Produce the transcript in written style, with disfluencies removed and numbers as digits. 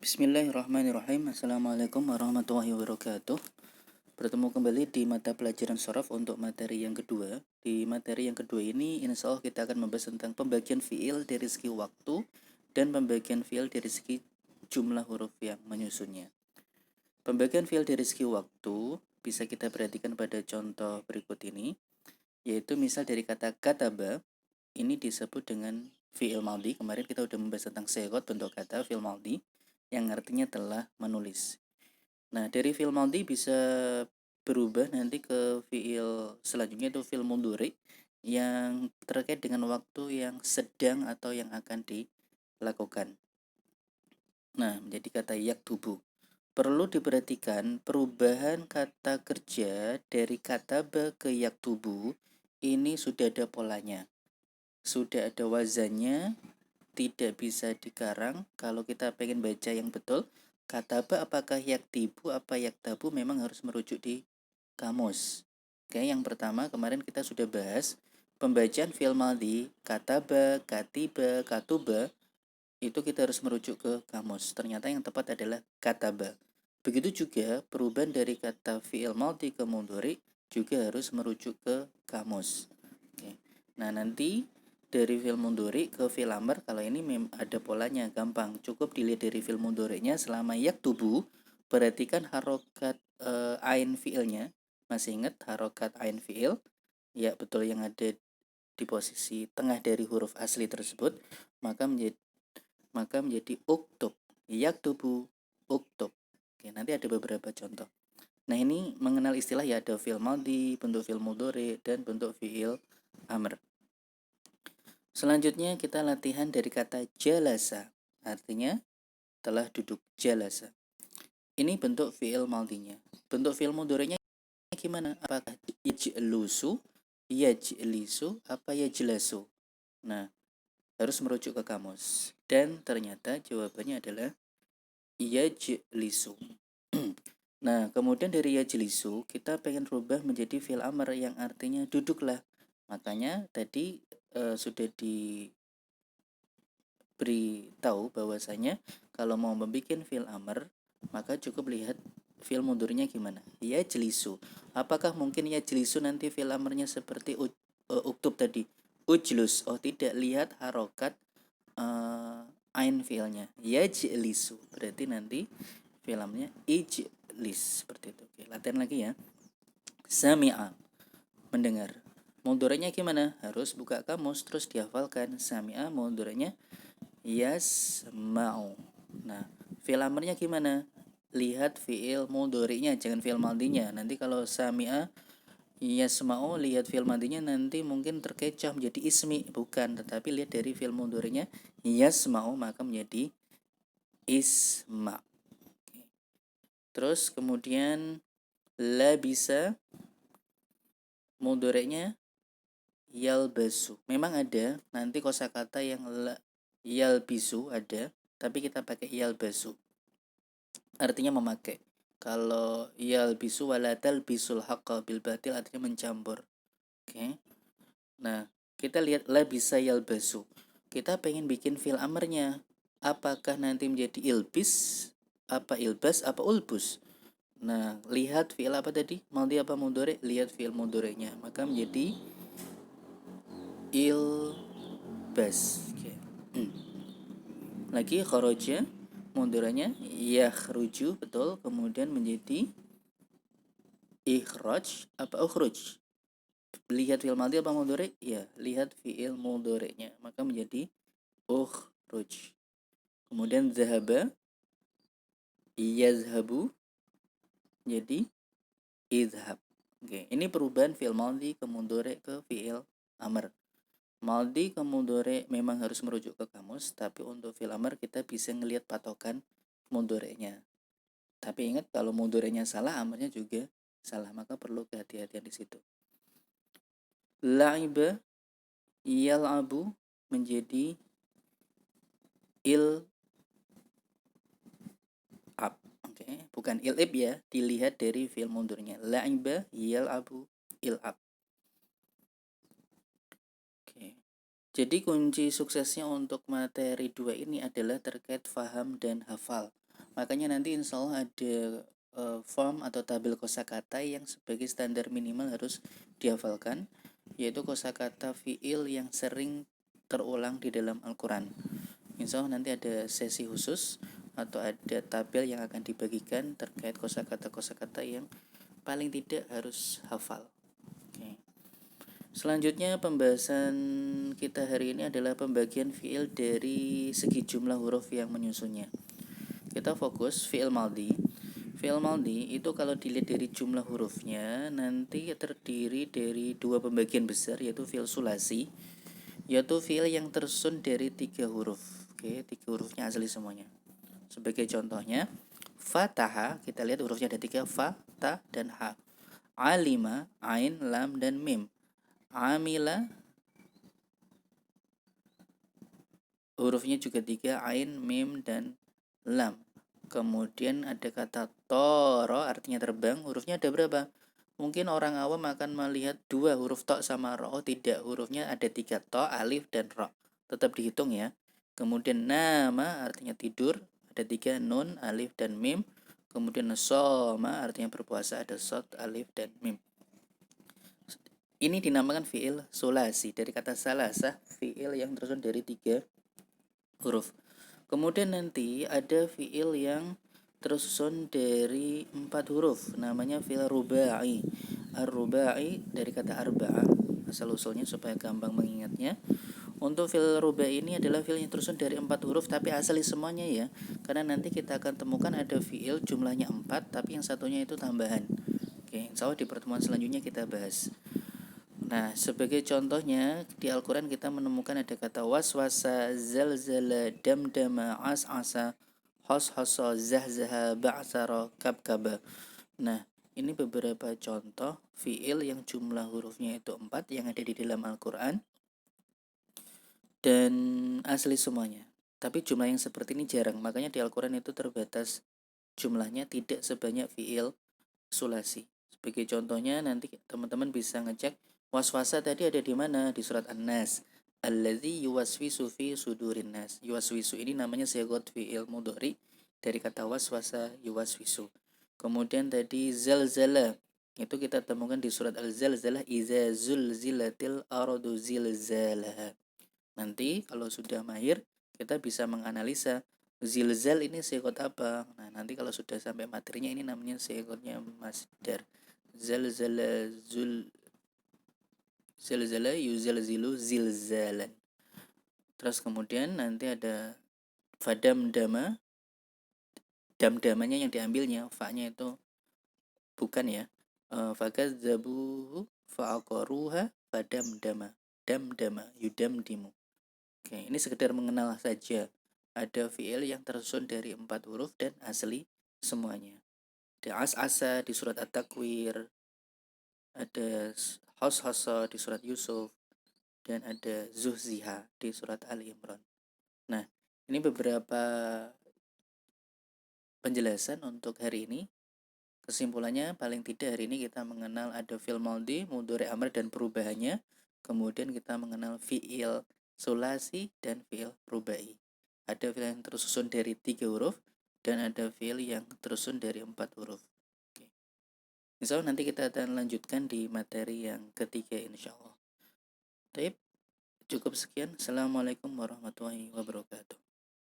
Bismillahirrahmanirrahim. Assalamualaikum warahmatullahi wabarakatuh. Bertemu kembali di mata pelajaran shorof untuk materi yang kedua. Di materi yang kedua ini, insya Allah kita akan membahas tentang pembagian fiil dari segi waktu dan pembagian fiil dari segi jumlah huruf yang menyusunnya. Pembagian fiil dari segi waktu bisa kita perhatikan pada contoh berikut ini, yaitu misal dari kata kataba, ini disebut dengan fiil maldi. Kemarin kita sudah membahas tentang segot, bentuk kata fiil maldi, yang artinya telah menulis. Nah, dari fiil maldi bisa berubah nanti ke fiil selanjutnya, itu fiil mudhari yang terkait dengan waktu yang sedang atau yang akan dilakukan. Nah, menjadi kata yaktubu. Perlu diperhatikan perubahan kata kerja dari kataba ke yaktubu ini sudah ada polanya, sudah ada wazannya, tidak bisa dikarang. Kalau kita pengen baca yang betul, kataba apakah yaktibu apa yaktabu, memang harus merujuk di kamus. Oke, yang pertama kemarin kita sudah bahas pembacaan fi'il madhi, kataba, katiba, katuba, itu kita harus merujuk ke kamus. Ternyata yang tepat adalah kataba. Begitu juga perubahan dari kata fi'il madhi ke mudhari juga harus merujuk ke kamus. Oke. Nah, nanti dari fi'il mudhari ke fi'il amr, kalau ini ada polanya, gampang. Cukup dilihat dari fi'il mudhari'nya, selama yaktubu, perhatikan harokat ain fi'ilnya. Masih ingat harokat ain fi'il? Ya, betul, yang ada di posisi tengah dari huruf asli tersebut, maka menjadi uktub. Yaktubu, uktub. Oke, nanti ada beberapa contoh. Nah, ini mengenal istilah, ya, ada fi'il madhi, bentuk fi'il mudhari, dan bentuk fi'il amr. Selanjutnya kita latihan dari kata jalasa, artinya telah duduk, jalasa. Ini bentuk fi'il madhinya. Bentuk fi'il mudhari'nya gimana? Apakah yajlusu, yajlisu, apa yajlasu? Nah, harus merujuk ke kamus. Dan ternyata jawabannya adalah yajlisu. Nah, kemudian dari yajlisu kita pengen rubah menjadi fi'il amr yang artinya duduklah. Makanya tadi sudah diberitahu bahwasanya kalau mau membuat fi'il amr, maka cukup lihat fi'il mudhari'nya gimana. Yajlisu. Apakah mungkin yajlisu nanti fi'il amrnya seperti uktub tadi? Ujlus. Oh, tidak, lihat harokat ain fi'ilnya. Yajlisu. Berarti nanti fi'il amrnya ijlis, seperti itu. Oke, latihan lagi ya. Sami'a, mendengar. Mudhari'nya gimana? Harus buka kamus terus dihafalkan. Sami'a mudhari'nya yasma'u. Nah, fi'il amrnya gimana? Lihat fi'il mudhari'nya, jangan fi'il madhinya. Nanti kalau sami'a yasma'u, lihat fi'il madhinya nanti mungkin terkecoh menjadi ismi. Bukan, tetapi lihat dari fi'il mudhari'nya yasma'u, maka menjadi isma'. Terus kemudian labisa, mudhari'nya yalbasu. Memang ada nanti kosakata yang yalbisu ada, tapi kita pakai yalbasu. Artinya memakai. Kalau yalbisu wala talbisul haqqa bil batil, artinya mencampur. Oke. Nah, kita lihat labisa yalbasu. Kita pengen bikin fi'il amrnya. Apakah nanti menjadi ilbis, apa ilbas, apa ulbus? Nah, lihat fi'il apa tadi? Madhi apa mudhari? Lihat fi'il mudhari'nya. Maka menjadi ilbas. Oke. Lagi kharaja, mudhari'nya yakhruju, betul. Kemudian menjadi ikhraj apa ukhruj? Lihat fi'il madhi apa mudhari? Ya, lihat fi'il mudhari'nya. Maka menjadi ukhruj. Kemudian zahaba, yazhabu, jadi idhab. Oke, ini perubahan fi'il madhi ke mudhari ke fi'il amr. Madhi ke mudhari memang harus merujuk ke kamus, tapi untuk fi'il amr kita bisa ngelihat patokan mudhari'nya. Tapi ingat, kalau mudhari'nya salah, amrnya juga salah, maka perlu kehati-hatian di situ. La'iba yal'abu menjadi il ab. Oke, bukan ilib ya, dilihat dari fi'il mudhari'nya. La'iba yal'abu il'ab. Oke. Jadi kunci suksesnya untuk materi 2 ini adalah terkait faham dan hafal. Makanya nanti insya Allah ada form atau tabel kosakata yang sebagai standar minimal harus dihafalkan, yaitu kosakata fiil yang sering terulang di dalam Al-Quran. Insya Allah nanti ada sesi khusus atau ada tabel yang akan dibagikan terkait kosakata-kosakata yang paling tidak harus hafal. Oke. Selanjutnya pembahasan kita hari ini adalah pembagian fiil dari segi jumlah huruf yang menyusunnya. Kita fokus fiil maldi. Fiil maldi itu kalau dilihat dari jumlah hurufnya nanti terdiri dari dua pembagian besar, yaitu fiil sulasi, yaitu fiil yang tersusun dari 3 huruf. Oke, 3 hurufnya asli semuanya. Sebagai contohnya, fataha, kita lihat hurufnya ada 3, fa, ta, dan ha. Alima, ain, lam, dan mim. Amila, hurufnya juga 3, ain, mim, dan lam. Kemudian ada kata toro, artinya terbang. Hurufnya ada berapa? Mungkin orang awam akan melihat 2 huruf to sama ro. Oh, tidak, hurufnya ada 3, to, alif, dan ro. Tetap dihitung ya. Kemudian nama artinya tidur, ada 3, nun, alif, dan mim. Kemudian soma artinya berpuasa, ada sod, alif, dan mim. Ini dinamakan fiil sulasi, dari kata salasah, fiil yang tersusun dari 3 huruf. Kemudian nanti ada fiil yang tersusun dari 4 huruf, namanya fiil rubai. Ar-rubai dari kata arba'ah, asal usulnya supaya gampang mengingatnya. Untuk fiil rubai ini adalah fiil yang tersusun dari 4 huruf tapi asli semuanya ya. Karena nanti kita akan temukan ada fiil jumlahnya 4 tapi yang satunya itu tambahan. Oke, insya Allah di pertemuan selanjutnya kita bahas. Nah, sebagai contohnya di Al-Quran kita menemukan ada kata waswasa, zalzala, damdama, as'asa, hos-hoso, zahzaha, ba'sara, kabkaba. Nah, ini beberapa contoh fiil yang jumlah hurufnya itu 4 yang ada di dalam Al-Quran dan asli semuanya. Tapi jumlah yang seperti ini jarang, makanya di Al-Quran itu terbatas jumlahnya, tidak sebanyak fiil sulasi. Sebagai contohnya nanti teman-teman bisa ngecek waswasa tadi ada di mana, di surat An-Nas. Allazi yuwaswisu fi sudurin nas. Yuwaswisu ini namanya sigot fi'il mudhari dari kata waswasa yuwaswisu. Kemudian tadi zalzala itu kita temukan di surat Al-Zalzalah, iza zulzilatil ardu zilzalaha. Nanti kalau sudah mahir kita bisa menganalisa zilzal ini sigot apa. Nah, nanti kalau sudah sampai materinya ini namanya sigotnya masdar. Zalzala zalzala yuzalzilu zilzalan. Terus kemudian nanti ada fadam dama, damanya yang diambilnya, fa-nya itu bukan ya. Fakadzabuhu fa'aqaruha fadamdama. Damdama yudamdimu. Oke, ini sekedar mengenal saja. Ada fiil yang tersusun dari 4 huruf dan asli semuanya. Ada as-asa di surat At-Takwir, ada hos-hoso di surat Yusuf, dan ada zuhziha di surat Ali Imran. Nah, ini beberapa penjelasan untuk hari ini. Kesimpulannya, paling tidak hari ini kita mengenal ada fi'il madhi, mudhari, amr, dan perubahannya. Kemudian kita mengenal fi'il sulasi dan fi'il rubai. Ada fi'il yang tersusun dari 3 huruf dan ada fi'il yang tersusun dari 4 huruf. Oke. Insya Allah nanti kita akan lanjutkan di materi yang ketiga insya Allah. Baik, cukup sekian. Assalamualaikum warahmatullahi wabarakatuh.